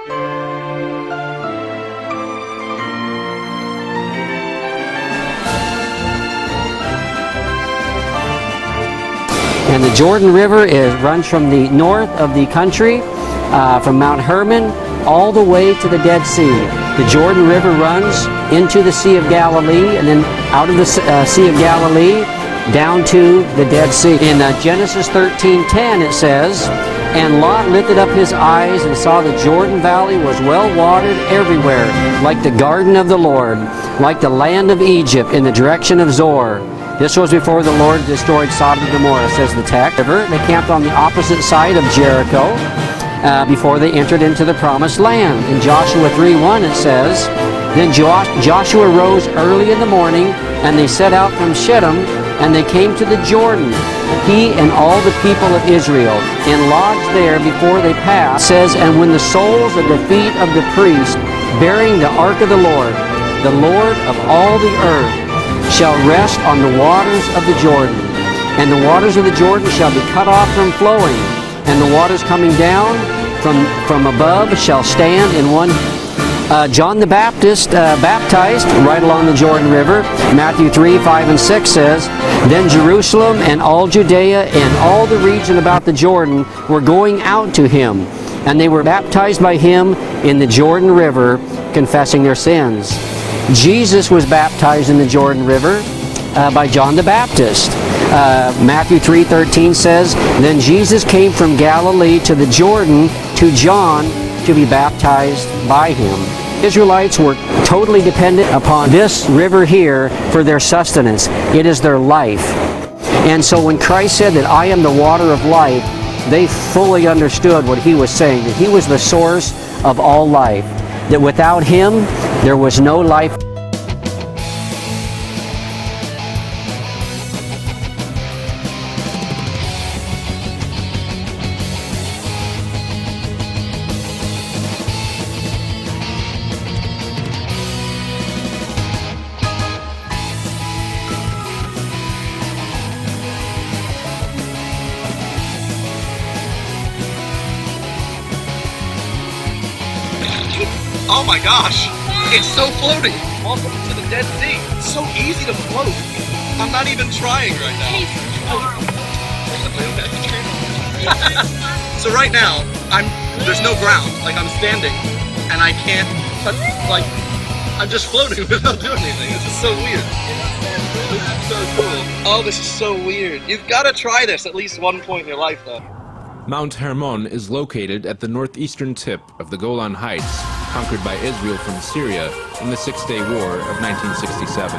And the Jordan River runs from the north of the country, from Mount Hermon, all the way to the Dead Sea. The Jordan River runs into the Sea of Galilee, and then out of the Sea of Galilee down to the Dead Sea. In Genesis 13:10 it says, "And Lot lifted up his eyes and saw the Jordan Valley was well watered everywhere, like the garden of the Lord, like the land of Egypt in the direction of Zoar." This was before the Lord destroyed Sodom and Gomorrah, says the text. They camped on the opposite side of Jericho before they entered into the promised land. In Joshua 3:1 it says, "Then Joshua rose early in the morning, and they set out from Shittim, and they came to the Jordan, he and all the people of Israel, and lodged there before they passed." It says, "And when the soles of the feet of the priests bearing the ark of the Lord of all the earth, shall rest on the waters of the Jordan, and the waters of the Jordan shall be cut off from flowing, and the waters coming down from above shall stand in one." John the Baptist baptized right along the Jordan River. Matthew 3:5 and 6 says, "Then Jerusalem and all Judea and all the region about the Jordan were going out to him, and they were baptized by him in the Jordan River, confessing their sins." Jesus was baptized in the Jordan River by John the Baptist. Matthew 3:13 says, "Then Jesus came from Galilee to the Jordan to John to be baptized by him." Israelites were totally dependent upon this river here for their sustenance. It is their life. And so when Christ said that I am the water of life, they fully understood what he was saying, that he was the source of all life, that without him there was no life. Oh my gosh, it's so floating. Welcome to the Dead Sea. It's so easy to float. I'm not even trying right now. So right now, there's no ground. Like I'm standing and I can't touch, like I'm just floating without doing anything. This is so weird. This is so cool. Oh, this is so weird. You've got to try this at least one point in your life though. Mount Hermon is located at the northeastern tip of the Golan Heights, conquered by Israel from Syria in the Six-Day War of 1967.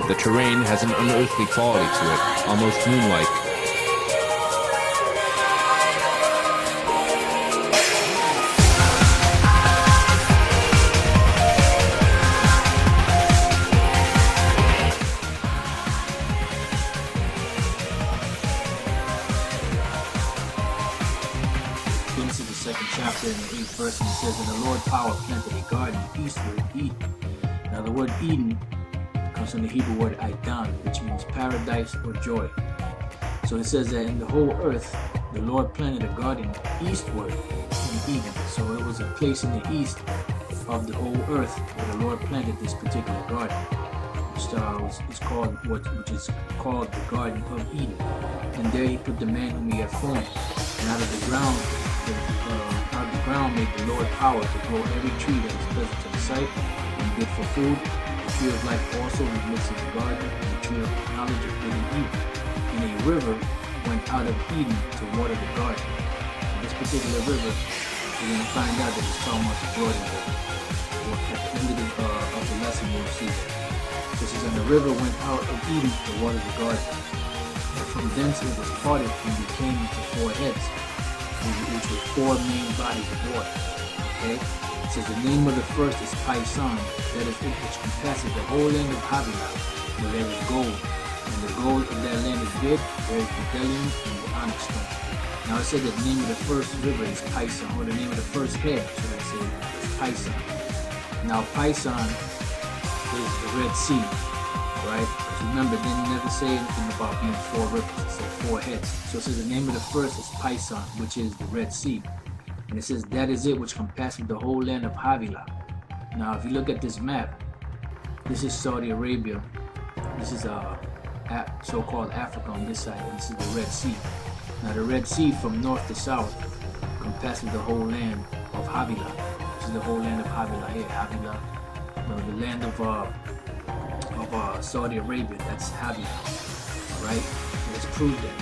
The terrain has an unearthly quality to it, almost moon-like. Genesis, the second chapter, in the 8th verse, and it says, "And the Lord power planted a garden eastward, Eden." Now the word Eden comes from the Hebrew word Aidan, which means paradise or joy. So it says that in the whole earth, the Lord planted a garden eastward in Eden. So it was a place in the east of the whole earth where the Lord planted this particular garden, which is called the Garden of Eden. And there he put the man whom he had formed, and out of the ground made the Lord power to grow every tree that is pleasant to the sight and good for food. The tree of life also was mixed in the garden, and the tree of knowledge of good and evil. And a river went out of Eden to water the garden. And this particular river, we're going to find out that it's talking about the Jordan River. At the end of the lesson, we'll see that. So it says, "And the river went out of Eden to water the garden. And from thence it was parted and became into four heads, which were four main bodies of water." Okay? It says the name of the first is Pison, that is it which compasses the whole land of Havilah, where there is gold. And the gold of that land is good, there is the bdellium and the onyx stone. Now it said that the name of the first river is Pison, or the name of the first head, should I say, is Pison. Now Pison is the Red Sea, right? Because remember, it didn't never say anything about being four rivers, it said four heads. So it says the name of the first is Pison, which is the Red Sea. And it says, that is it which compasses the whole land of Havilah. Now, if you look at this map, this is Saudi Arabia. This is so-called Africa on this side. And this is the Red Sea. Now, the Red Sea from north to south compasses the whole land of Havilah. This is the whole land of Havilah here. Havilah, the land of Saudi Arabia. That's Havilah. All right. Let's prove that.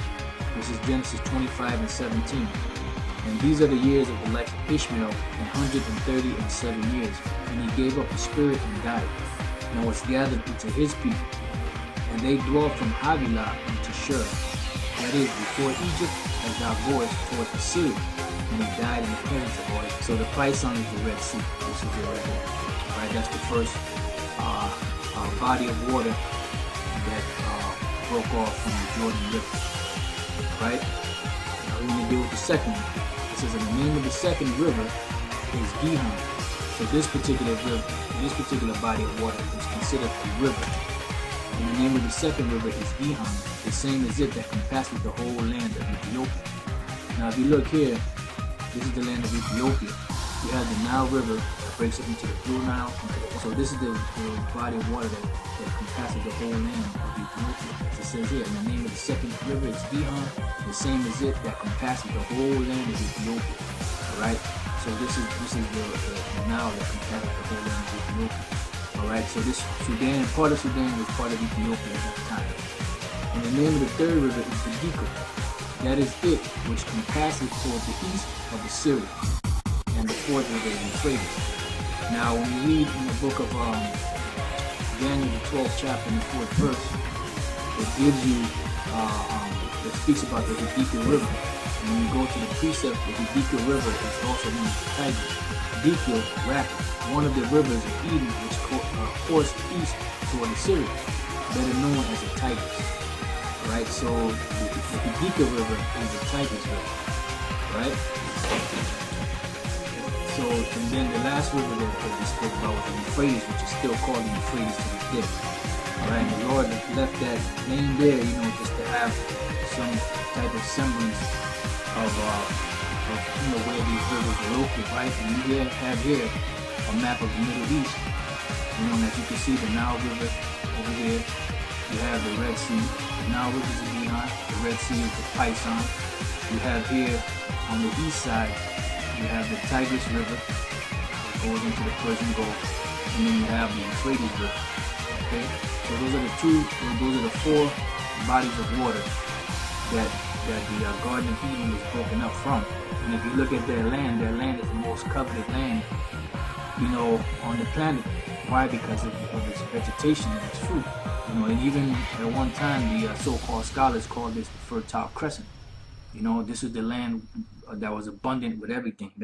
This is Genesis 25 and 17. And these are the years of the life of Ishmael, 137 years. And he gave up his spirit and died, and was gathered into his people. And they dwelt from Havilah unto Shur, that is, before Egypt, as thou goest toward Assyria. And he died in the presence of all. So the Pison is the Red Sea. This is it right here. All right, that's the first body of water that broke off from the Jordan River. Right? Now we're going to deal with the second one. It says, and the name of the second river is Gihon. So this particular river, this particular body of water is considered a river. And the name of the second river is Gihon, the same as it that compasses the whole land of Ethiopia. Now if you look here, this is the land of Ethiopia. You have the Nile River that breaks up into the Blue Nile. So this is the body of water that compasses the whole land of Ethiopia. As it says here, and the name of the second river is Gihon, the same as it that compasses the whole land of Ethiopia. Alright? So this is the Nile that compasses the whole land of Ethiopia. Alright, so this Sudan, part of Sudan was part of Ethiopia at that time. And the name of the third river is the Dika. That is it, which compasses toward the east of Assyria. And the fourth river is Euphrates. Now, when you read in the book of Daniel, the 12th chapter and the 4th verse, it gives you, it speaks about the Hidika River. And when you go to the precept, the Hidika River is also known as the Tigris. Hidika Rapid, one of the rivers of Eden, which course east toward Assyria, better known as the Tigris. Right, so the Hidika River is the Tigris River. Right? So, and then the last river that we spoke about was the Euphrates, which is still called the Euphrates to this day. Alright, the Lord left that name there, just to have some type of semblance of where these rivers are located, right? And we have here a map of the Middle East. As you can see, the Nile River over here. You have the Red Sea. The Nile River is the Gihon. The Red Sea is the Pison. You have here on the east side, you have the Tigris River that goes into the Persian Gulf, and then you have the Euphrates River. Okay, so those are the four bodies of water that the Garden of Eden was broken up from. And if you look at their land is the most coveted land, on the planet. Why? Because of its vegetation and its fruit. And even at one time, the so-called scholars called this the Fertile Crescent. This is the land that was abundant with everything.